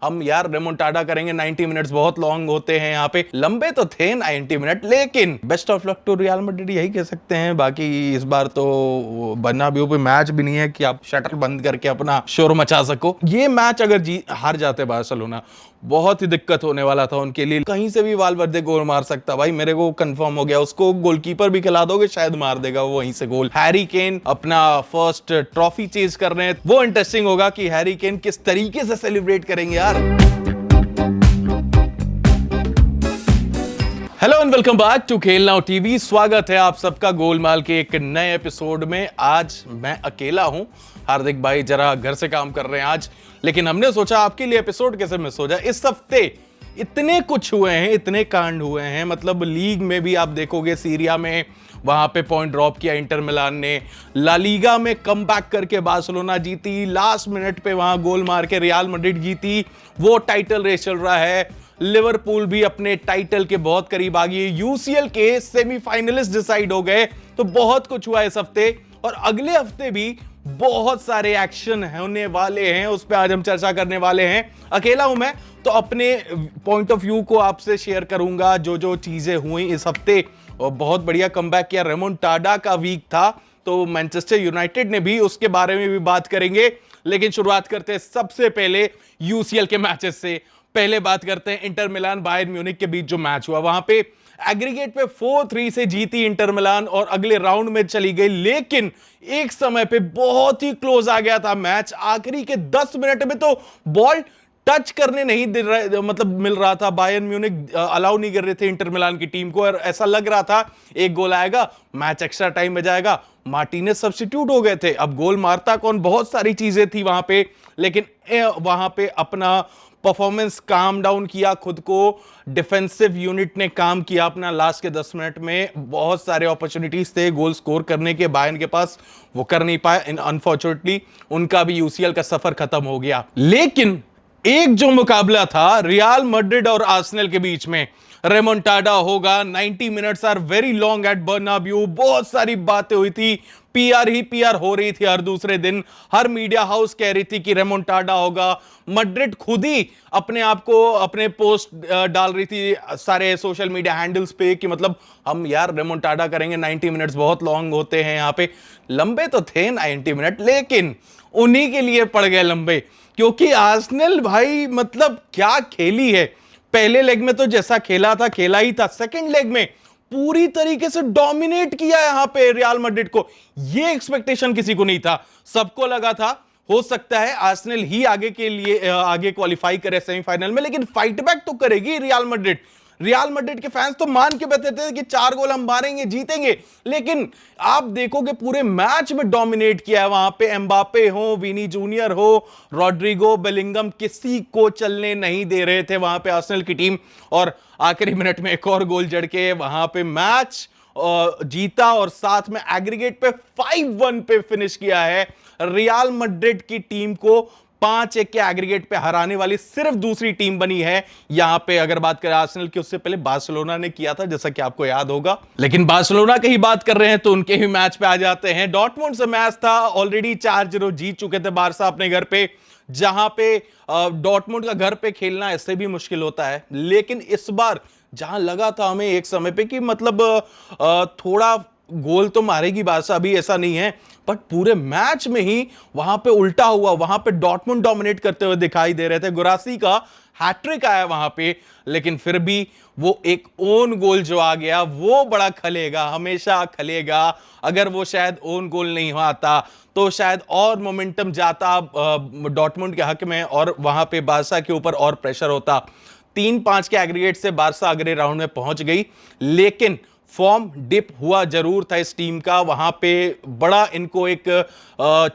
हम यार रेमोंटाडा करेंगे, 90 मिनट्स बहुत लॉन्ग होते हैं, यहाँ पे लंबे तो थे 90 मिनट, लेकिन best of luck to Real Madrid यही कह सकते हैं। बाकी इस बार तो बर्नाब्यू पे मैच भी नहीं है कि आप शटर बंद करके अपना शोर मचा सको। ये मैच अगर हार जाते बार्सिलोना, बहुत ही दिक्कत होने वाला था उनके लिए। कहीं से भी वालवर्दे गोल मार सकता, भाई मेरे को कंफर्म हो गया। उसको गोलकीपर भी खिला दोगे शायद मार देगा वो वहीं से गोल। हैरी केन अपना फर्स्ट ट्रॉफी चेज कर रहे हैं, वो इंटरेस्टिंग होगा कि हैरी केन किस तरीके से सेलिब्रेट करेंगे यार। Hello and welcome back to Khel now TV. स्वागत है आप सबका गोलमाल के एक नए एपिसोड में। आज मैं अकेला हूं, हार्दिक भाई जरा घर से काम कर रहे हैं आज, लेकिन हमने सोचा आपके लिए एपिसोड कैसे मिस हो जाए। इस हफ्ते इतने कुछ हुए हैं, इतने कांड हुए हैं, मतलब लीग में भी आप देखोगे, सीरिया में वहां पे पॉइंट ड्रॉप किया इंटर मिलान ने, ला लीगा में कमबैक करके बार्सिलोना जीती, लास्ट मिनट पे वहां गोल मार के रियल मैड्रिड जीती, वो टाइटल रेस चल रहा है। लिवरपूल भी अपने टाइटल के बहुत करीब आ गई, यूसीएल के सेमीफाइनलिस्ट डिसाइड हो गए। तो बहुत कुछ हुआ इस हफ्ते, और अगले हफ्ते भी बहुत सारे एक्शन होने वाले हैं, उस पर आज हम चर्चा करने वाले हैं। अकेला हूं मैं, तो अपने पॉइंट ऑफ व्यू को आपसे शेयर करूंगा जो जो चीजें हुई इस हफ्ते। और बहुत बढ़िया कमबैक किया, रेमोंटाडा का वीक था, तो मैनचेस्टर यूनाइटेड ने भी, उसके बारे में भी बात करेंगे। लेकिन शुरुआत करते हैं सबसे पहले यूसीएल के मैचेस से। पहले बात करते हैं इंटर मिलान बायर्न म्यूनिख के बीच जो मैच हुआ, वहां पे एग्रीगेट पे 4-3 से जीती इंटर मिलान और अगले राउंड में चली गई। लेकिन एक समय पे बहुत ही क्लोज आ गया था मैच, आखिरी के 10 मिनट में तो बॉल टच करने नहीं दे रहा, मतलब मिल रहा था। बायर्न म्यूनिख अलाउ नहीं कर रहे थे इंटर मिलान की टीम को, और ऐसा लग रहा था एक गोल आएगा, मैच एक्स्ट्रा टाइम में जाएगा। मार्टिनेज सब्स्टिट्यूट हो गए थे, अब गोल मारता कौन, बहुत सारी चीजें थी वहां पे। लेकिन वहां पे अपना परफॉर्मेंस काम डाउन किया, खुद को डिफेंसिव यूनिट ने काम किया अपना। लास्ट के 10 मिनट में बहुत सारे अपॉर्चुनिटीज थे गोल स्कोर करने के बायर्न के पास, वो कर नहीं पाए। अनफॉर्चुनेटली उनका भी यूसीएल का सफर खत्म हो गया। लेकिन एक जो मुकाबला था रियल मैड्रिड और आर्सेनल के बीच में, रेमोंटाडा होगा। 90 minutes are very long at Bernabeu. बहुत सारी बातें हुई थी, पीआर ही पीआर हो रही थी हर दूसरे दिन, हर मीडिया हाउस कह रही थी कि रेमोंटाडा होगा। मैड्रिड खुद ही अपने आप को, अपने पोस्ट डाल रही थी सारे सोशल मीडिया हैंडल्स पे कि मतलब हम यार रेमोंटाडा करेंगे, 90 मिनट्स बहुत लॉन्ग होते हैं। यहाँ पे लंबे तो थे 90 मिनट, लेकिन उन्हीं के लिए पड़ गए लंबे, क्योंकि आर्सेनल भाई मतलब क्या खेली है। पहले लेग में तो जैसा खेला था खेला ही था, सेकंड लेग में पूरी तरीके से डोमिनेट किया यहां पे रियल मैड्रिड को। ये एक्सपेक्टेशन किसी को नहीं था, सबको लगा था हो सकता है आर्सेनल ही आगे के लिए आगे क्वालिफाई करे सेमीफाइनल में, लेकिन फाइट बैक तो करेगी रियल मैड्रिड। रियल मैड्रिड के फैंस तो मान के बैठे थे कि 4 गोल हम मारेंगे, जीतेंगे। लेकिन आप देखोगे पूरे मैच में डोमिनेट किया है वहां पे। एम्बापे हो, विनी जूनियर हो, रॉड्रिगो, बेलिंगम, किसी को चलने नहीं दे रहे थे वहां पे आर्सेनल की टीम। और आखिरी मिनट में एक और गोल जड़ के वहां पे मैच जीता, और साथ में एग्रीगेट पे 5-1 पे फिनिश किया है। रियल मैड्रिड की टीम को 5-1 के एग्रीगेट पे हराने वाली सिर्फ दूसरी टीम बनी है यहां पे। अगर बात करें आर्सेनल की, उससे पहले बार्सिलोना ने किया था, जैसा कि आपको याद होगा। लेकिन बार्सिलोना की ही बात कर रहे हैं तो उनके ही मैच पे आ जाते हैं। डॉर्टमुंड से मैच था, ऑलरेडी 4-0 जीत चुके थे बारसा अपने घर पे, जहां पे डॉर्टमुंड का घर पे खेलना ऐसे भी मुश्किल होता है। लेकिन इस बार जहां लगा था हमें एक समय पे कि मतलब थोड़ा गोल तो मारेगी बारसा, अभी ऐसा नहीं है, बट पूरे मैच में ही वहां पे उल्टा हुआ। वहां पे डॉर्टमुंड डोमिनेट करते हुए दिखाई दे रहे थे, गुरासी का हैट्रिक आया वहां पे, लेकिन फिर भी वो एक ओन गोल जो आ गया वो बड़ा खलेगा, हमेशा खलेगा। अगर वो शायद ओन गोल नहीं आता तो शायद और मोमेंटम जाता डॉर्टमुंड के हक में, और वहां पे बारसा के ऊपर और प्रेशर होता। 3-5 के एग्रीगेट से बारसा अगले राउंड में पहुंच गई, लेकिन फॉर्म डिप हुआ जरूर था इस टीम का। वहां पे बड़ा इनको एक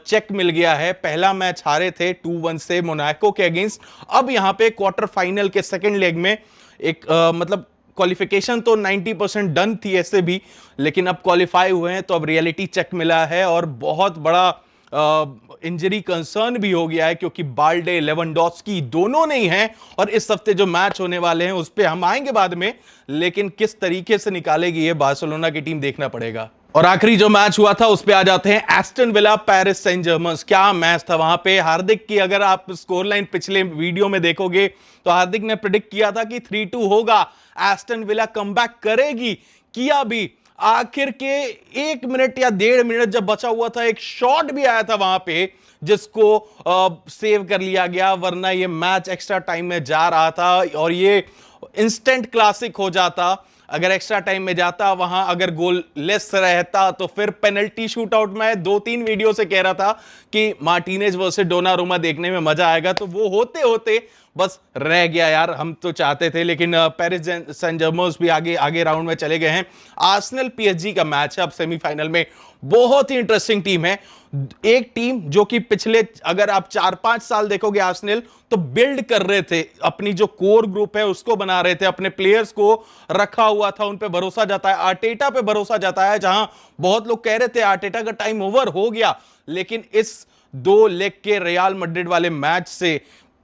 चेक मिल गया है। पहला मैच हारे थे 2-1 से मोनाको के अगेंस्ट, अब यहां पे क्वार्टर फाइनल के सेकंड लेग में एक मतलब क्वालिफिकेशन तो 90% डन थी ऐसे भी, लेकिन अब क्वालिफाई हुए हैं तो अब रियलिटी चेक मिला है, और बहुत बड़ा इंजरी कंसर्न भी हो गया है, क्योंकि बाल्डे, लेवेंडोस्की दोनों नहीं हैं। और इस हफ्ते जो मैच होने वाले हैं उस पे हम आएंगे बाद में, लेकिन किस तरीके से निकालेगी ये बार्सिलोना की टीम देखना पड़ेगा। और आखिरी जो मैच हुआ था उस पे आ जाते हैं, Aston Villa Paris Saint Germain. क्या मैच था वहां पे। हार्दिक की अगर आप स्कोर लाइन पिछले वीडियो में देखोगे तो हार्दिक ने प्रिडिक्ट किया था कि 3-2 होगा, एस्टन विला कमबैक करेगी, किया भी। आखिर के 1 मिनट या 1.5 मिनट जब बचा हुआ था, एक शॉट भी आया था वहां पे जिसको सेव कर लिया गया, वरना ये मैच एक्स्ट्रा टाइम में जा रहा था और ये इंस्टेंट क्लासिक हो जाता। अगर एक्स्ट्रा टाइम में जाता, वहां अगर गोल लेस रहता तो फिर पेनल्टी शूटआउट में 2-3 वीडियो से कह रहा था कि मार्टिनेज वर्सेस डोनारुमा देखने में मजा आएगा, तो वो होते होते बस रह गया यार। हम तो चाहते थे, लेकिन पेरिस सेंट जर्मेन भी आगे आगे राउंड में चले गए हैं। आर्सेनल पीएसजी का मैच है अब सेमीफाइनल में। बहुत ही इंटरेस्टिंग टीम है, एक टीम जो कि पिछले अगर आप 4-5 साल देखोगे आर्सेनल, तो बिल्ड कर रहे थे, अपनी जो कोर ग्रुप है उसको बना रहे थे, अपने प्लेयर्स को रखा हुआ था, उन पे भरोसा जाता है, आर्टेटा पे भरोसा जाता है। जहां बहुत लोग कह रहे थे आर्टेटा का टाइम ओवर हो गया, लेकिन इस 2 लेग के रियल मैड्रिड वाले मैच से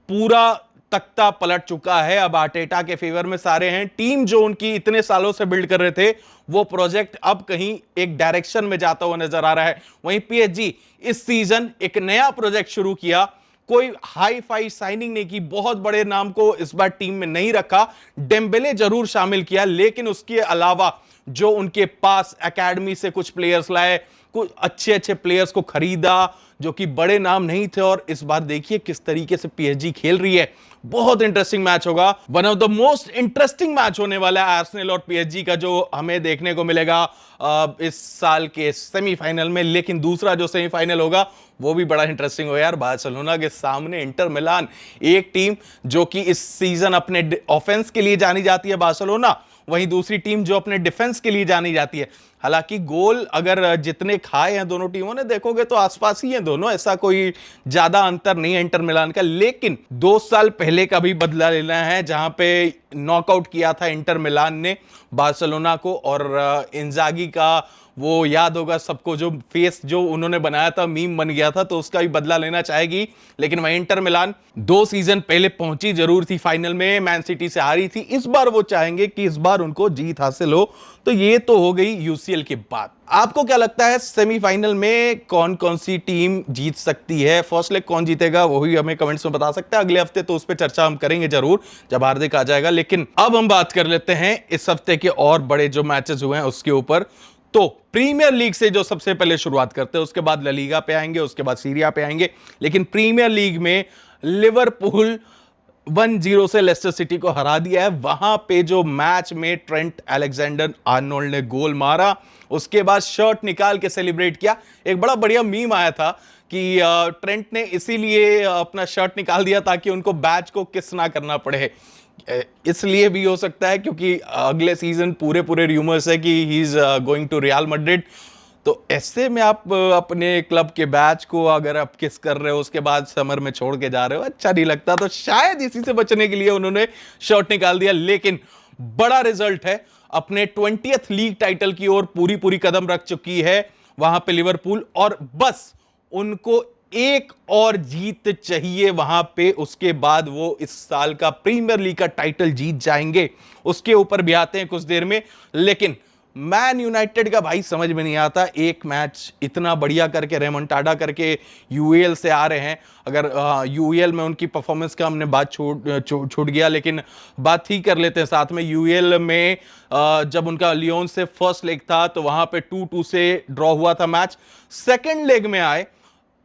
पूरा तख्ता पलट चुका है। अब आर्टेटा के फेवर में सारे हैं। टीम जो उनकी इतने सालों से बिल्ड कर रहे थे, वो प्रोजेक्ट अब कहीं एक डायरेक्शन में जाता हुआ नजर आ रहा है। वहीं पीएसजी इस सीजन एक नया प्रोजेक्ट शुरू किया, कोई हाई फाई साइनिंग नहीं की, बहुत बड़े नाम को इस बार टीम में नहीं रखा। डेम्बेले जरूर शामिल किया, लेकिन उसके अलावा जो उनके पास एकेडमी से कुछ प्लेयर्स लाए, कुछ अच्छे अच्छे प्लेयर्स को खरीदा जो कि बड़े नाम नहीं थे। और इस बार देखिए किस तरीके से पीएसजी खेल रही है। बहुत इंटरेस्टिंग मैच होगा, one of the most interesting match होने वाला है आर्सेनल और पीएसजी का, जो हमें देखने को मिलेगा इस साल के सेमीफाइनल में। लेकिन दूसरा जो सेमीफाइनल होगा वो भी बड़ा इंटरेस्टिंग होगा यार, बार्सिलोना के सामने इंटर मिलान। एक टीम जो कि इस सीजन अपने ऑफेंस के लिए जानी जाती है बार्सिलोना, वहीं दूसरी टीम जो अपने डिफेंस के लिए जानी जाती है। हालांकि गोल अगर जितने खाए हैं दोनों टीमों ने, देखोगे तो आसपास ही हैं दोनों, ऐसा कोई ज्यादा अंतर नहीं है इंटर मिलान का। लेकिन 2 साल पहले का भी बदला लेना है, जहां पे नॉकआउट किया था इंटर मिलान ने बार्सिलोना को, और इंजागी का वो याद होगा सबको, जो फेस जो उन्होंने बनाया था, मीम बन गया था, तो उसका भी बदला लेना चाहेगी। लेकिन वह इंटर मिलान 2 सीजन पहले पहुंची जरूर थी फाइनल में, मैन सिटी से हारी थी। इस बार वो चाहेंगे कि इस बार उनको जीत हासिल हो। तो ये तो हो गई यूसीएल की बात। आपको क्या लगता है सेमीफाइनल में कौन कौन सी टीम जीत सकती है? फर्स्ट लेग कौन जीतेगा वही हमें कमेंट्स में बता सकते हैं। अगले हफ्ते तो उस पर चर्चा हम करेंगे जरूर जब हार्दिक आ जाएगा। लेकिन अब हम बात कर लेते हैं इस हफ्ते के और बड़े जो मैचेस हुए हैं उसके ऊपर। तो प्रीमियर लीग से जो सबसे पहले शुरुआत करते हैं, उसके बाद ला लीगा पे आएंगे, उसके बाद सीरिया पे आएंगे। लेकिन प्रीमियर लीग में लिवरपूल 1-0 से लेस्टर सिटी को हरा दिया है। वहां पे जो मैच में ट्रेंट अलेक्जेंडर आर्नोल्ड ने गोल मारा, उसके बाद शर्ट निकाल के सेलिब्रेट किया। एक बड़ा बढ़िया मीम आया था कि ट्रेंट ने इसीलिए अपना शर्ट निकाल दिया ताकि उनको बैच को किस ना करना पड़े। इसलिए भी हो सकता है क्योंकि अगले सीजन पूरे पूरे र्यूमर्स है कि he is going to Real Madrid. तो ऐसे में आप अपने क्लब के बैच को अगर आप किस कर रहे हो, उसके बाद समर में छोड़ के जा रहे हो, अच्छा नहीं लगता। तो शायद इसी से बचने के लिए उन्होंने शर्ट निकाल दिया। लेकिन बड़ा रिजल्ट है, अपने 20th लीग टाइटल की ओर पूरी पूरी कदम रख चुकी है वहां पे लिवरपूल, और बस उनको एक और जीत चाहिए वहां पे, उसके बाद वो इस साल का प्रीमियर लीग का टाइटल जीत जाएंगे। उसके ऊपर भी आते हैं कुछ देर में। लेकिन मैन यूनाइटेड का भाई समझ में नहीं आता, एक मैच इतना बढ़िया करके रेमोंटाडा करके यूएल से आ रहे हैं। अगर यूएल में उनकी परफॉर्मेंस का हमने बात छूट गया, लेकिन बात ही कर लेते हैं साथ में। यूएल में जब उनका लियोन से फर्स्ट लेग था तो वहां पे 2-2 से ड्रॉ हुआ था मैच। सेकेंड लेग में आए,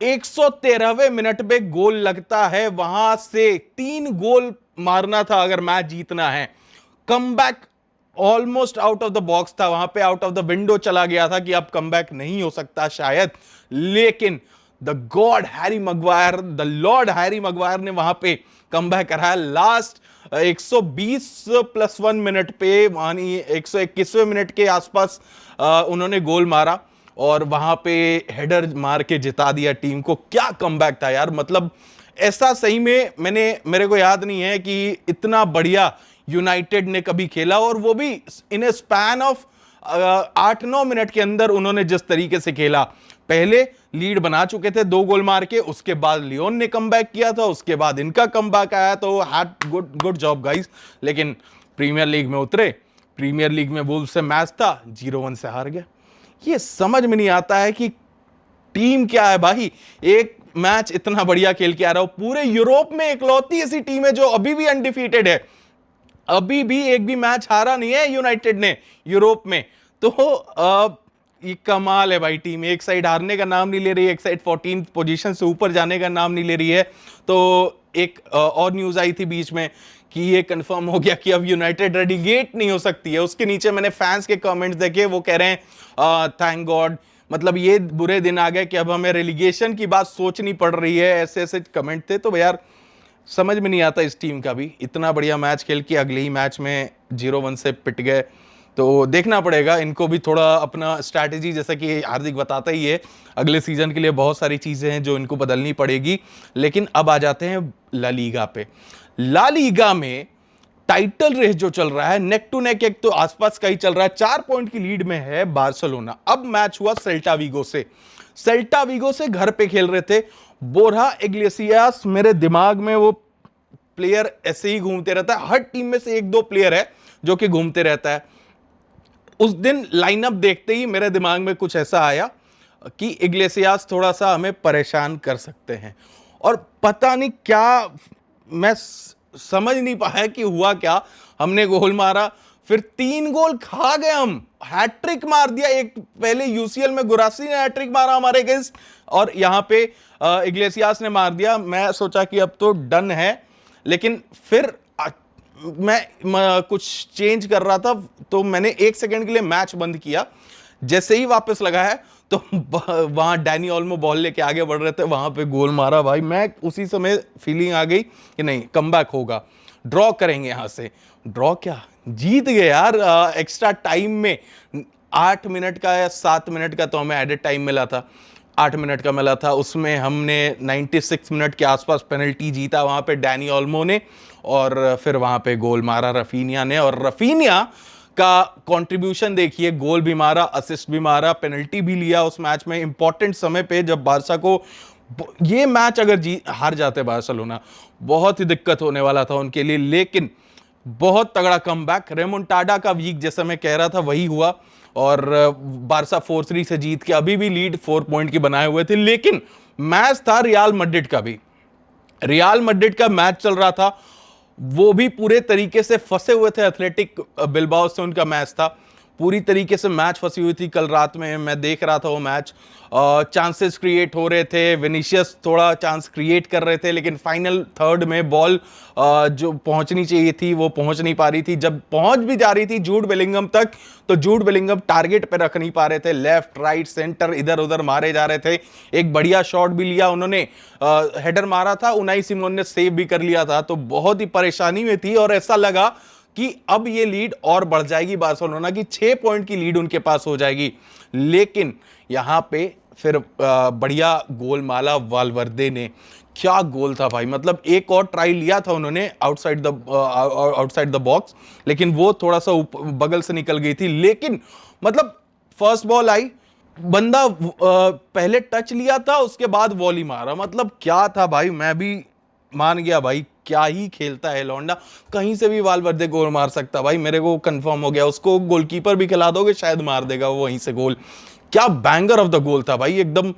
113वें मिनट पे गोल लगता है, वहां से 3 गोल मारना था अगर मैच जीतना है। Comeback almost out of the box था, वहां पे आउट ऑफ द विंडो चला गया था कि अब कमबैक नहीं हो सकता शायद। लेकिन the God Harry Maguire, the Lord Harry Maguire ने वहां पे कमबैक कराया। लास्ट 120+1 मिनट पे, मानी 121वें मिनट के आसपास उन्होंने गोल मारा और वहां पे हेडर मार के जिता दिया टीम को। क्या कमबैक था यार, मतलब ऐसा सही में मेरे को याद नहीं है कि इतना बढ़िया यूनाइटेड ने कभी खेला, और वो भी इन ए स्पैन ऑफ 8-9 मिनट के अंदर उन्होंने जिस तरीके से खेला। पहले लीड बना चुके थे 2 गोल मार के, उसके बाद लियोन ने कमबैक किया था, उसके बाद इनका कमबैक आया, तो हैड गुड जॉब गाइस। लेकिन प्रीमियर लीग में उतरे, प्रीमियर लीग में वुल्व्स से मैच था, 0-1 से हार गया। ये समझ में नहीं आता है कि टीम क्या है भाई। एक मैच इतना बढ़िया खेल के आ रहा हो, पूरे यूरोप में इकलौती ऐसी टीम है जो अभी भी अनडिफीटेड है, अभी भी एक भी मैच हारा नहीं है यूनाइटेड ने यूरोप में। तो ये कमाल है भाई। टीम एक साइड हारने का नाम नहीं ले रही है, एक साइड 14 पोजीशन से ऊपर जाने का नाम नहीं ले रही है। तो एक और न्यूज आई थी बीच में कि ये कंफर्म हो गया कि अब यूनाइटेड रेडिगेट नहीं हो सकती है। उसके नीचे मैंने फैंस के कमेंट्स देखे, वो कह रहे हैं थैंक गॉड, मतलब ये बुरे दिन आ गए कि अब हमें रेलिगेशन की बात सोचनी पड़ रही है। ऐसे ऐसे कमेंट थे। तो यार समझ में नहीं आता इस टीम का भी, इतना बढ़िया मैच खेल के अगले ही मैच में 0-1 से पिट गए। तो देखना पड़ेगा इनको भी थोड़ा अपना स्ट्रैटेजी, जैसा कि हार्दिक बताता ही है, अगले सीजन के लिए बहुत सारी चीजें हैं जो इनको बदलनी पड़ेगी। लेकिन अब आ जाते हैं ला लीगा पे। ला लीगा में टाइटल रेस जो चल रहा है नेक टू नेक, एक तो आसपास का ही चल रहा है, 4 पॉइंट की लीड में है बार्सिलोना। अब मैच हुआ सेल्टा वीगो से। सेल्टा वीगो से घर पे खेल रहे थे। बोरहा इग्लेसियास, मेरे दिमाग में वो प्लेयर ऐसे ही घूमते रहता है, हर टीम में से एक दो प्लेयर है जो कि घूमते रहता है। उस दिन लाइनअप देखते ही मेरे दिमाग में कुछ ऐसा आया कि इग्लेसियास थोड़ा सा हमें परेशान कर सकते हैं। और पता नहीं क्या, मैं समझ नहीं पाया कि हुआ क्या। हमने गोल मारा, फिर 3 गोल खा गए हम, हैट्रिक मार दिया। एक पहले यूसीएल में गुरासी ने हैट्रिक मारा हमारे अगेंस्ट, और यहां पे इग्लेसियास ने मार दिया। मैं सोचा कि अब तो डन है, लेकिन फिर मैं कुछ चेंज कर रहा था, तो मैंने 1 सेकंड के लिए मैच बंद किया। जैसे ही वापस लगा है तो वहां डैनी ओल्मो बॉल लेके आगे बढ़ रहे थे, वहां पे गोल मारा भाई। मैं उसी समय फीलिंग आ गई कि नहीं, कमबैक होगा, ड्रॉ करेंगे यहां से। ड्रॉ क्या, जीत गए यार। एक्स्ट्रा टाइम में 8 मिनट का या 7 मिनट का तो हमें एडेड टाइम मिला था, 8 मिनट का मिला था। उसमें हमने 96 मिनट के आसपास पेनल्टी जीता वहां पे डैनी ओल्मो ने, और फिर वहां पे गोल मारा रफीनिया ने। और रफीनिया का कंट्रीब्यूशन देखिए, गोल भी मारा, असिस्ट भी मारा, पेनल्टी भी लिया उस मैच में इंपॉर्टेंट समय पे, जब बारसा को ये मैच अगर हार जाते बार्सिलोना, बहुत ही दिक्कत होने वाला था उनके लिए। लेकिन बहुत तगड़ा कमबैक, रेमोंटाडा का वीक जैसा मैं कह रहा था वही हुआ, और बारसा 4-3 से जीत के अभी भी लीड 4 पॉइंट की बनाए हुए थे। लेकिन मैच था रियाल मैड्रिड का भी, रियाल मैड्रिड का मैच चल रहा था, वो भी पूरे तरीके से फंसे हुए थे। एथलेटिक बिल्बाओ से उनका मैच था, पूरी तरीके से मैच फंसी हुई थी। कल रात में मैं देख रहा था वो मैच, चांसेस क्रिएट हो रहे थे, विनीशियस थोड़ा चांस क्रिएट कर रहे थे, लेकिन फाइनल थर्ड में बॉल जो पहुंचनी चाहिए थी वो पहुंच नहीं पा रही थी। जब पहुंच भी जा रही थी जूड बेलिंगम तक, तो जूड बेलिंगम टारगेट पे रख नहीं पा रहे थे, लेफ्ट राइट सेंटर इधर उधर मारे जा रहे थे। एक बढ़िया शॉट भी लिया उन्होंने, हेडर मारा था, उनाई सिमोन ने सेव भी कर लिया था। तो बहुत ही परेशानी में थी, और ऐसा लगा कि अब ये लीड और बढ़ जाएगी बार्सिलोना की, 6 पॉइंट की लीड उनके पास हो जाएगी। लेकिन यहां पे फिर बढ़िया गोल माला वालवर्दे ने, क्या गोल था भाई। मतलब एक और ट्राई लिया था उन्होंने आउटसाइड द बॉक्स, लेकिन वो थोड़ा सा बगल से निकल गई थी। लेकिन मतलब फर्स्ट बॉल आई, बंदा पहले टच लिया था, उसके बाद वॉली मारा। मतलब क्या था भाई, मैं भी मान गया भाई, क्या ही खेलता है लौंडा, कहीं से भी वालवर्दे गोल मार सकता भाई। मेरे को कंफर्म हो गया, उसको गोलकीपर भी खिला दोगे शायद मार देगा वो वहीं से गोल। क्या बैंगर ऑफ द गोल था भाई एकदम,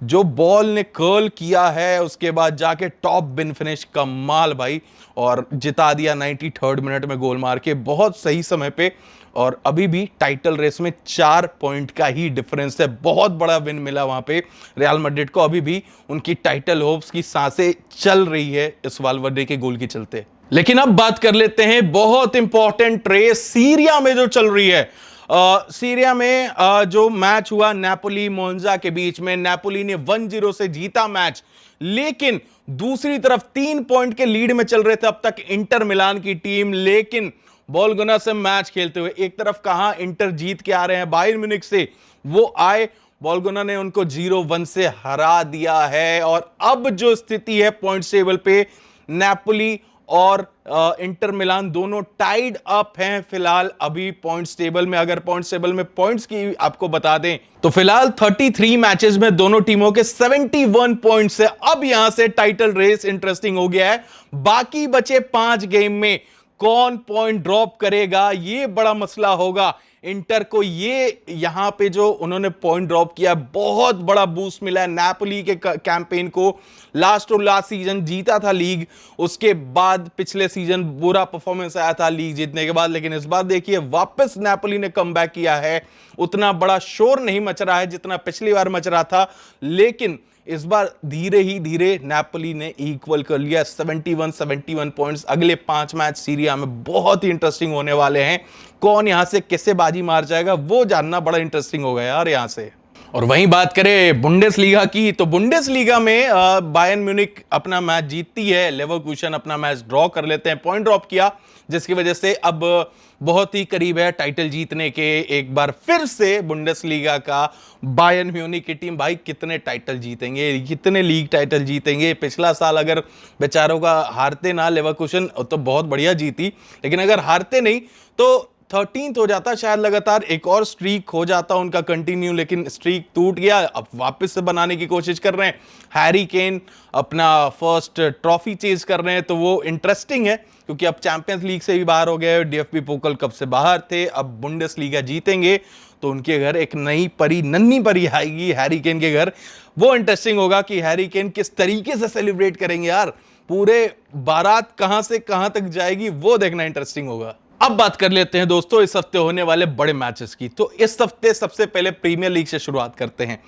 जो बॉल ने कर्ल किया है, उसके बाद जाके टॉप बिन फिनिश, कमाल भाई। और जिता दिया 93rd मिनट में गोल मार के, बहुत सही समय पे। और अभी भी टाइटल रेस में 4 पॉइंट का ही डिफरेंस है, बहुत बड़ा विन मिला वहां पे रियल मैड्रिड को। अभी भी उनकी टाइटल होप्स की सांसें चल रही है इस वालवर्डे के गोल के चलते। लेकिन अब बात कर लेते हैं बहुत इंपॉर्टेंट रेस सीरिया में जो चल रही है। सीरिया में जो मैच हुआ नेपोली मोन्जा के बीच में, नेपोली ने 1-0 से जीता मैच। लेकिन दूसरी तरफ 3 पॉइंट के लीड में चल रहे थे अब तक इंटर मिलान की टीम। लेकिन बोलगुना से मैच खेलते हुए, एक तरफ कहां इंटर जीत के आ रहे हैं बायर्न म्यूनिख से, वो आए, बोलगुना ने उनको 0-1 से हरा दिया है। और अब जो स्थिति है पॉइंट टेबल पे, नेपोली और इंटर मिलान दोनों टाइड अप हैं फिलहाल अभी पॉइंट्स टेबल में। अगर पॉइंट्स टेबल में पॉइंट्स की आपको बता दें तो फिलहाल 33 मैचेस में दोनों टीमों के 71 पॉइंट्स है। अब यहां से टाइटल रेस इंटरेस्टिंग हो गया है। बाकी बचे 5 गेम में कौन पॉइंट ड्रॉप करेगा, यह बड़ा मसला होगा। इंटर को ये यहां पे जो उन्होंने पॉइंट ड्रॉप किया, बहुत बड़ा बूस्ट मिला है नापोली के कैंपेन को। लास्ट सीजन जीता था लीग, उसके बाद पिछले सीजन बुरा परफॉर्मेंस आया था लीग जीतने के बाद, लेकिन इस बार देखिए वापस नापोली ने कमबैक किया है। उतना बड़ा शोर नहीं मच रहा है जितना पिछली बार मच रहा था, लेकिन इस बार धीरे ही धीरे नापोली ने इक्वल कर लिया 71 पॉइंट्स। अगले 5 मैच सीरिया में बहुत ही इंटरेस्टिंग होने वाले हैं। कौन यहां से किससे बाजी मार जाएगा वो जानना बड़ा इंटरेस्टिंग होगा यार यहां से। और वहीं बात करें बुंडेसलीगा की, तो बुंडेसलीगा में बायर्न म्यूनिख अपना मैच जीतती है, लेवरकुसेन अपना मैच ड्रॉ कर लेते हैं, पॉइंट ड्रॉप किया, जिसकी वजह से अब बहुत ही करीब है टाइटल जीतने के। एक बार फिर से बुंडेसलीगा का बायर्न म्यूनिख की टीम, भाई कितने टाइटल जीतेंगे, कितने लीग टाइटल जीतेंगे। पिछला साल अगर बेचारों का हारते ना लेवरकुसेन तो बहुत बढ़िया जीती, लेकिन अगर हारते नहीं तो 13th हो जाता शायद, लगातार एक और स्ट्रीक हो जाता उनका कंटिन्यू, लेकिन स्ट्रीक टूट गया। अब वापस से बनाने की कोशिश कर रहे हैं। हैरी केन अपना फर्स्ट ट्रॉफी चेज कर रहे हैं, तो वो इंटरेस्टिंग है क्योंकि अब चैंपियंस लीग से भी बाहर हो गए, डीएफबी पोकल कप से बाहर थे, अब बुंडेसलीगा जीतेंगे तो उनके घर एक नई परी, नन्ही परी आएगी हैरी केन के घर। वो इंटरेस्टिंग होगा कि हैरी केन किस तरीके से सेलिब्रेट करेंगे यार, पूरे बारात कहां से कहां तक जाएगी वो देखना इंटरेस्टिंग होगा। अब बात कर लेते हैं दोस्तों इस हफ्ते होने वाले बड़े मैचेस की। तो इस हफ्ते सबसे पहले प्रीमियर लीग से शुरुआत करते हैं।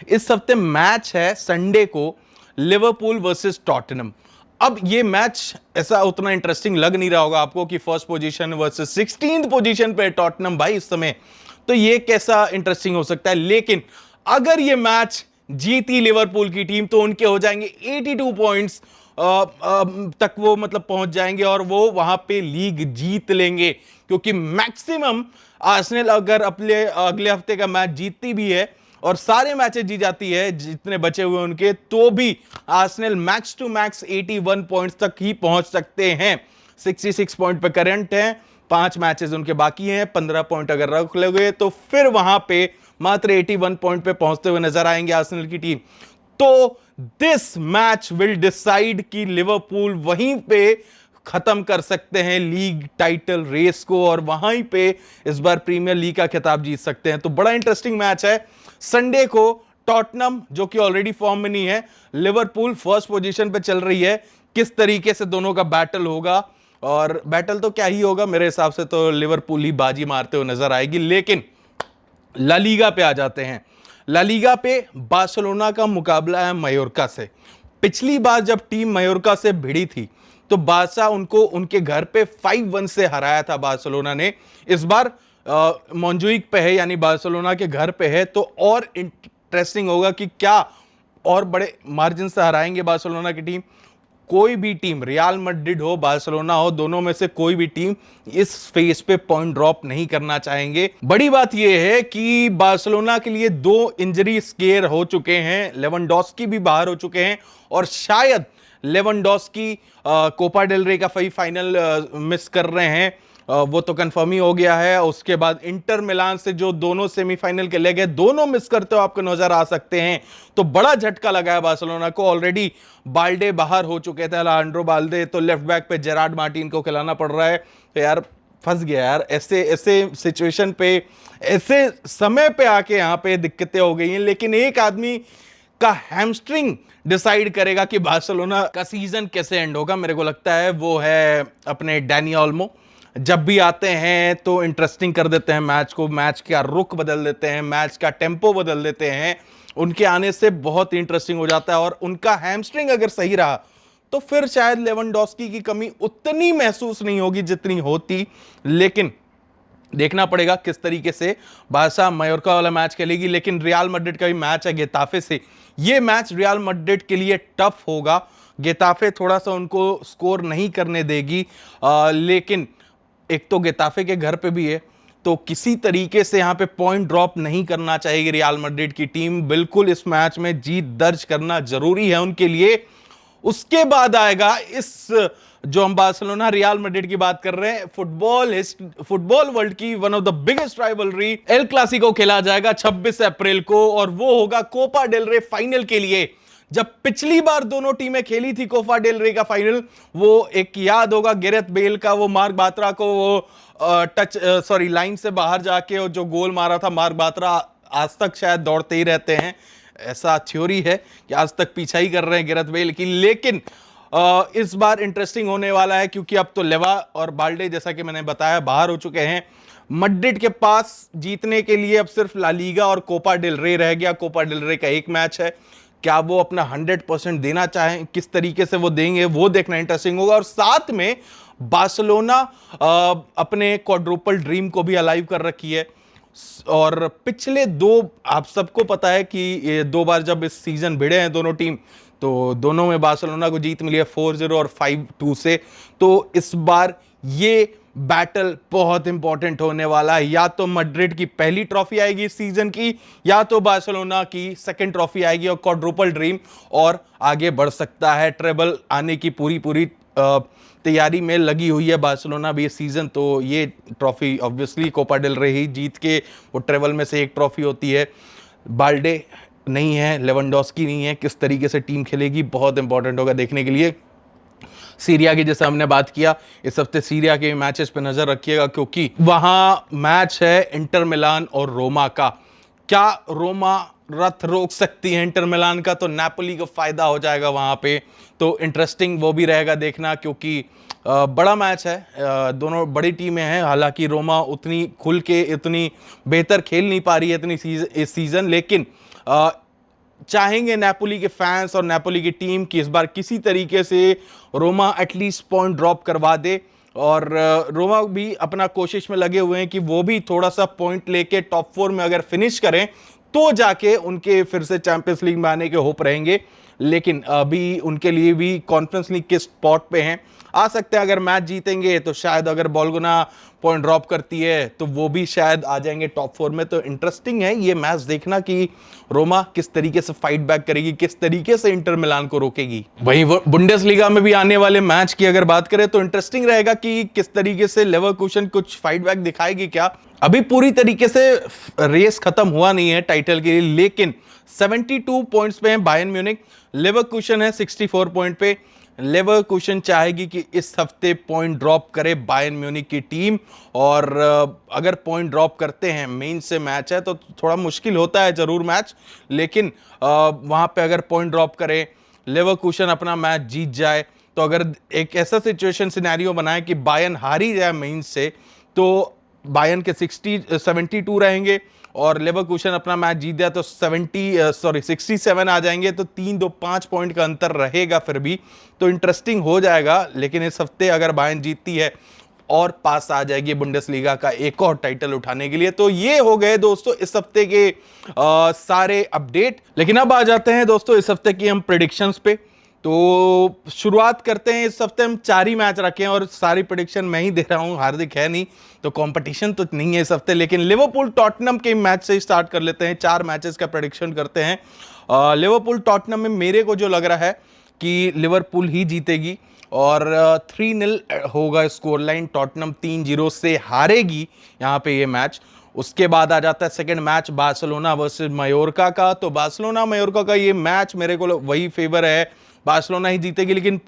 इस हफ्ते मैच है संडे को लिवरपूल वर्सेस टॉटनहम। अब ये मैच ऐसा उतना इंटरेस्टिंग लग नहीं रहा होगा आपको कि first position versus 16th position पे टॉटनहम भाई इस समय, तो ये कैसा इंटरेस्टिंग हो सकता है। लेकिन अगर ये मैच जीती लिवरपूल की टीम तो उनके हो जाएंगे 82 पॉइंट्स तक, वो मतलब पहुंच जाएंगे और वो वहां पे लीग जीत लेंगे, क्योंकि मैक्सिमम आर्सेनल अगर अपने अगले हफ्ते का मैच जीतती भी है और सारे मैचेस जीत जाती है जितने बचे हुए उनके, तो भी Arsenal max to max 81 points तक ही पहुंच सकते हैं। 66 पॉइंट पे करंट हैं, 5 मैचेस उनके बाकी हैं, 15 पॉइंट अगर रख लोगे तो फिर वहां पे मात्र 81 पॉइंट पे पहुंचते हुए नजर आएंगे आर्सेनल की टीम। तो दिस मैच विल डिसाइड कि लिवरपूल वहीं पे खत्म कर सकते हैं लीग टाइटल रेस को और वहीं पे इस बार प्रीमियर लीग का खिताब जीत सकते हैं। तो बड़ा इंटरेस्टिंग मैच है संडे को। टॉटनहम जो कि ऑलरेडी फॉर्म में नहीं है, लिवरपूल फर्स्ट पोजीशन पे चल रही है, किस तरीके से दोनों का बैटल होगा, और बैटल तो क्या ही होगा, मेरे हिसाब से तो लिवरपूल ही बाजी मारते हुए नजर आएगी। लेकिन ला लीगा पे आ जाते हैं। ला लीगा पे बार्सिलोना का मुकाबला है मयोर्का से। पिछली बार जब टीम मयोर्का से भिड़ी थी तो बारसा उनको उनके घर पे 5-1 से हराया था बार्सिलोना ने। इस बार मोंजुइक पे है, यानी बार्सिलोना के घर पे है, तो और इंटरेस्टिंग होगा कि क्या और बड़े मार्जिन से हराएंगे बार्सिलोना की टीम। कोई भी टीम, रियल मैड्रिड हो, बार्सिलोना हो, दोनों में से कोई भी टीम इस फेज पे पॉइंट ड्रॉप नहीं करना चाहेंगे। बड़ी बात यह है कि बार्सिलोना के लिए 2 इंजरी स्केयर हो चुके हैं, लेवेंडोस्की भी बाहर हो चुके हैं और शायद लेवेंडोस्की कोपा डेल रे का फाइनल मिस कर रहे हैं, वो तो कंफर्म ही हो गया है। उसके बाद इंटर मिलान से जो दोनों सेमीफाइनल के लेग है, दोनों मिस करते हो आपको नजर आ सकते हैं। तो बड़ा झटका लगा है बार्सिलोना को। ऑलरेडी बाल्डे बाहर हो चुके थे, अलेजांड्रो बाल्डे, तो लेफ्ट बैक पे जेरार्ड मार्टिन को खिलाना पड़ रहा है। तो यार फंस गया यार, ऐसे सिचुएशन पे, ऐसे समय पे आके यहां पे दिक्कतें हो गई हैं। लेकिन एक आदमी का हैमस्ट्रिंग डिसाइड करेगा कि बार्सिलोना का सीजन कैसे एंड होगा, मेरे को लगता है वो है अपने डैनी ओल्मो। जब भी आते हैं तो इंटरेस्टिंग कर देते हैं मैच को, मैच का रुख बदल देते हैं, मैच का टेम्पो बदल देते हैं। उनके आने से बहुत इंटरेस्टिंग हो जाता है और उनका हैमस्ट्रिंग अगर सही रहा तो फिर शायद लेवेंडोस्की की कमी उतनी महसूस नहीं होगी जितनी होती। लेकिन देखना पड़ेगा किस तरीके से बारसा मयोर्का वाला मैच खेलेगी। लेकिन रियल मैड्रिड का भी मैच है गेताफे से, ये मैच रियल मैड्रिड के लिए टफ होगा। गेताफे थोड़ा सा उनको स्कोर नहीं करने देगी, लेकिन एक तो गेताफे के घर पे भी है, तो किसी तरीके से यहां पे पॉइंट ड्रॉप नहीं करना चाहिए रियल मैड्रिड की टीम। बिल्कुल इस मैच में जीत दर्ज करना जरूरी है उनके लिए। उसके बाद आएगा इस, जो हम बार्सिलोना रियल मैड्रिड की बात कर रहे हैं, फुटबॉल वर्ल्ड की one of the biggest rivalry El Clasico खेला जाएगा 26 अप्रैल को, और वो होगा कोपा डेल रे फाइनल के लिए, जब पिछली बार दोनों टीमें खेली थी कोपा डेल रे का फाइनल, वो एक याद होगा गैरेथ बेल का वो मार्क बात्रा को वो लाइन से बाहर जाके और जो गोल मारा था मार्क बात्रा, आज तक शायद दौड़ते ही रहते हैं, ऐसा थ्योरी है कि आज तक पीछा ही कर रहे हैं गैरेथ बेल की। लेकिन इस बार इंटरेस्टिंग होने वाला है क्योंकि अब तो लेवा और बाल्डे जैसा कि मैंने बताया बाहर हो चुके हैं। मैड्रिड के पास जीतने के लिए अब सिर्फ ला लीगा और कोपा डेल रे रह गया। कोपा डेल रे का एक मैच है, क्या वो अपना 100% देना चाहें, किस तरीके से वो देंगे वो देखना इंटरेस्टिंग होगा। और साथ में बार्सिलोना अपने क्वाड्रुपल ड्रीम को भी अलाइव कर रखी है। और पिछले दो, आप सबको पता है कि ये दो बार जब इस सीजन भिड़े हैं दोनों टीम, तो दोनों में बार्सिलोना को जीत मिली है 4-0 और 5-2 से। तो इस बार ये बैटल बहुत इंपॉर्टेंट होने वाला है, या तो मैड्रिड की पहली ट्रॉफी आएगी इस सीजन की, या तो बार्सिलोना की सेकंड ट्रॉफी आएगी और क्वाड्रुपल ड्रीम और आगे बढ़ सकता है। ट्रेबल आने की पूरी तैयारी में लगी हुई है बार्सिलोना भी इस सीजन। तो ये ट्रॉफी ऑब्वियसली कोपा डेल रे ही जीत के, वो ट्रेवल में से एक ट्रॉफी होती है। बाल्डे नहीं है, लेवेंडोस्की नहीं है, किस तरीके से टीम खेलेगी बहुत इंपॉर्टेंट होगा देखने के लिए। सीरिया की जैसे हमने बात किया, इस हफ्ते सीरिया के मैचेस पे नजर रखिएगा क्योंकि वहां मैच है इंटर मिलान और रोमा का। क्या रोमा रथ रोक सकती है इंटर मिलान का? तो नेपोली को फायदा हो जाएगा वहां पे। तो इंटरेस्टिंग वो भी रहेगा देखना क्योंकि बड़ा मैच है, दोनों बड़ी टीमें हैं। हालांकि रोमा उतनी खुल के इतनी बेहतर खेल नहीं पा रही है इस सीजन, लेकिन चाहेंगे नेपोली के फैंस और नेपोली की टीम की इस बार किसी तरीके से रोमा एटलीस्ट पॉइंट ड्रॉप करवा दे। और रोमा भी अपना कोशिश में लगे हुए हैं कि वो भी थोड़ा सा पॉइंट लेके टॉप 4 में अगर फिनिश करें तो जाके उनके फिर से चैंपियंस लीग में आने के होप रहेंगे। लेकिन अभी उनके लिए भी कॉन्फ्रेंस लीग के स्पॉट पे हैं, आ सकते हैं। अगर मैच जीतेंगे तो शायद, अगर बोल्गोना पॉइंट ड्रॉप करती है तो वो भी शायद आ जाएंगे टॉप 4 में। तो इंटरेस्टिंग है ये मैच देखना कि रोमा किस तरीके से फाइट बैक करेगी, किस तरीके से इंटर मिलान को रोकेगी। वहीं बुंडेसलीगा में भी आने वाले मैच की अगर बात करें तो इंटरेस्टिंग रहेगा कि किस तरीके से लेवरकुसन कुछ फाइट बैक दिखाएगी क्या। अभी पूरी तरीके से रेस खत्म हुआ नहीं है टाइटल के लिए, लेकिन 72 पॉइंट्स पे है बायर्न म्यूनिख, लेवरकुसन है 64 पॉइंट पे। लेवरकुसन चाहेगी कि इस हफ्ते पॉइंट ड्रॉप करे बायर्न म्यूनिख की टीम, और अगर पॉइंट ड्रॉप करते हैं, मेन से मैच है तो थोड़ा मुश्किल होता है जरूर मैच, लेकिन वहां पे अगर पॉइंट ड्रॉप करे, लेवरकुसन अपना मैच जीत जाए, तो अगर एक ऐसा सिचुएशन सिनेरियो बनाए कि बायर्न हार ही जाए मेन से, तो बायर्न के 72 रहेंगे और लेवरकुसन अपना मैच जीत गया तो 67 आ जाएंगे। तो 3-2-5 पॉइंट का अंतर रहेगा फिर भी, तो इंटरेस्टिंग हो जाएगा। लेकिन इस हफ्ते अगर बायर्न जीतती है और पास आ जाएगी बुंडेसलीगा का एक और टाइटल उठाने के लिए। तो ये हो गए दोस्तों इस हफ्ते के सारे अपडेट। लेकिन अब आ जाते हैं दोस्तों इस हफ्ते की हम प्रेडिक्शंस पे। तो शुरुआत करते हैं। इस हफ्ते हम 4 ही मैच रखे हैं और सारी प्रेडिक्शन मैं ही दे रहा हूं, हार्दिक है नहीं, तो कंपटीशन तो नहीं है इस हफ्ते। लेकिन लिवरपूल टॉटनम के मैच से स्टार्ट कर लेते हैं, 4 मैचेस का प्रेडिक्शन करते हैं। लिवरपूल टॉटनम में मेरे को जो लग रहा है कि लिवरपूल ही जीतेगी और 3-0 होगा स्कोर लाइन, टॉटनम 3-0 से हारेगी यहां पे ये मैच। उसके बाद आ जाता है second match Barcelona versus Majorca का। तो बार्सिलोना मायोर्का का ये मैच मेरे को वही फेवर है, बार्सिलोना ही जीतेगी। लेकिन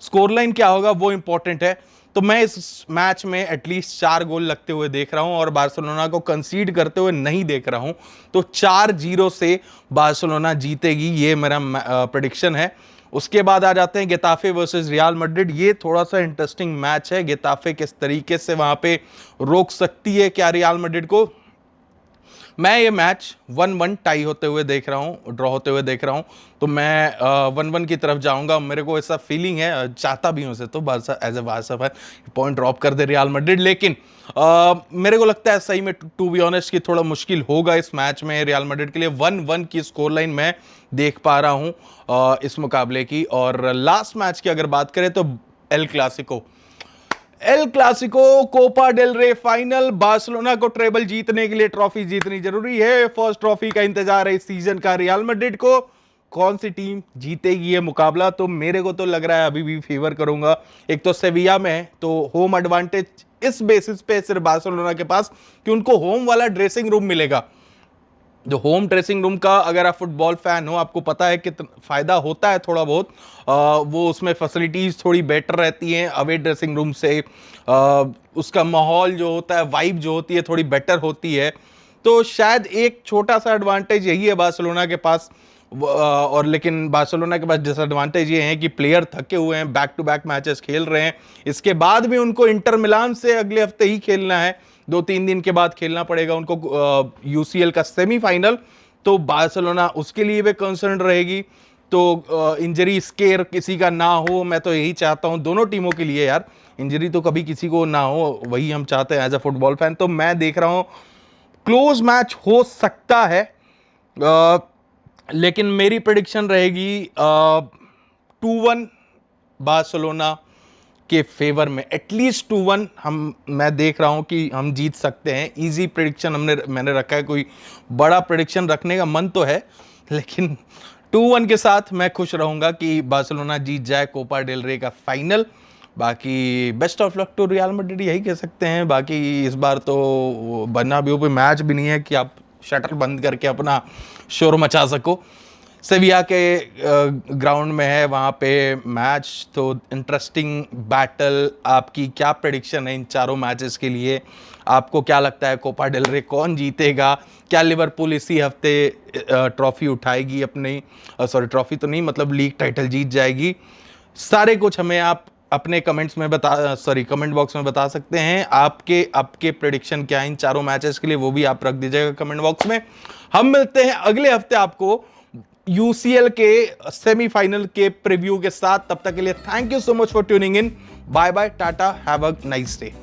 स्कोर लाइन क्या होगा वो इंपॉर्टेंट है। तो मैं इस मैच में एटलीस्ट 4 गोल लगते हुए देख रहा हूं और बार्सिलोना को कंसीड करते हुए नहीं देख रहा हूं। तो 4-0 से बार्सिलोना जीतेगी, ये मेरा प्रेडिक्शन है। उसके बाद आ जाते हैं गेताफे वर्सेस रियल मैड्रिड। ये थोड़ा सा इंटरेस्टिंग मैच है, गेताफे किस तरीके से वहां पे रोक सकती है क्या रियल मैड्रिड को। मैं ये मैच 1-1 टाई होते हुए देख रहा हूँ, ड्रॉ होते हुए देख रहा हूँ। तो मैं 1-1 की तरफ जाऊंगा, मेरे को ऐसा फीलिंग है, चाहता भी हूं से तो as a Barca fan point drop कर दे रियल मैड्रिड। लेकिन मेरे को लगता है सही में टू बी ऑनेस्ट कि थोड़ा मुश्किल होगा इस मैच में रियल मैड्रिड के लिए। 1-1 की स्कोर लाइन मैं देख पा रहा हूँ इस मुकाबले की। और लास्ट मैच की अगर बात करें तो एल क्लासिको कोपा डेल रे फाइनल। बार्सिलोना को ट्रेबल जीतने के लिए ट्रॉफी जीतनी जरूरी है। फर्स्ट ट्रॉफी का इंतजार है इस सीजन का रियल मैड्रिड को। कौन सी टीम जीतेगी ये मुकाबला? तो मेरे को तो लग रहा है अभी भी फेवर करूंगा, एक तो सेविया में है तो होम एडवांटेज इस बेसिस पे सिर्फ बार्सिलोना के पास कि उनको होम वाला ड्रेसिंग रूम मिलेगा। जो होम ड्रेसिंग रूम का, अगर आप फुटबॉल फैन हो आपको पता है कि फायदा होता है थोड़ा बहुत। वो उसमें फैसिलिटीज थोड़ी बेटर रहती हैं अवे ड्रेसिंग रूम से। उसका माहौल जो होता है, वाइब जो होती है थोड़ी बेटर होती है। तो शायद एक छोटा सा एडवांटेज यही है बार्सिलोना के पास। और लेकिन बार्सिलोना के पास डिसएडवांटेज ये है कि प्लेयर थके हुए हैं, बैक टू बैक मैचेस खेल रहे हैं। इसके बाद भी उनको इंटर मिलान से अगले हफ्ते ही खेलना है, 2-3 दिन के बाद खेलना पड़ेगा उनको यूसीएल का सेमीफाइनल। तो बार्सिलोना उसके लिए भी कंसर्न रहेगी। तो इंजरी स्केयर किसी का ना हो, मैं तो यही चाहता हूं दोनों टीमों के लिए यार। इंजरी तो कभी किसी को ना हो, वही हम चाहते हैं एज अ फुटबॉल फैन। तो मैं देख रहा हूं क्लोज मैच हो सकता है, लेकिन मेरी प्रेडिक्शन रहेगी 2-1 बार्सिलोना के फेवर में। एटलीस्ट 2-1 मैं देख रहा हूं कि हम जीत सकते हैं। इजी प्रेडिक्शन मैंने रखा है, कोई बड़ा प्रेडिक्शन रखने का मन तो है, लेकिन 2-1 के साथ मैं खुश रहूंगा कि बार्सिलोना जीत जाए कोपा डेल रे का फाइनल। बाकी best of luck to Real Madrid, यही कह सकते हैं। बाकी इस बार तो बर्नाब्यू पे मैच भी नहीं है कि आप शटर बंद करके अपना शोर मचा सको। सेविया के ग्राउंड में है वहाँ पे मैच, तो इंटरेस्टिंग बैटल। आपकी क्या प्रेडिक्शन है इन चारों मैचेस के लिए? आपको क्या लगता है कोपा डेल रे कौन जीतेगा? क्या लिवरपूल इसी हफ्ते ट्रॉफी उठाएगी अपनी, सॉरी ट्रॉफी तो नहीं मतलब लीग टाइटल जीत जाएगी? सारे कुछ हमें आप अपने कमेंट्स में कमेंट बॉक्स में बता सकते हैं। आपके प्रेडिक्शन क्या है इन चारों मैचेस के लिए, वो भी आप रख दीजिएगा कमेंट बॉक्स में। हम मिलते हैं अगले हफ्ते आपको यूसीएल के सेमीफाइनल के प्रीव्यू के साथ। तब तक के लिए thank you so much for tuning in. Bye bye, tata, have a nice day.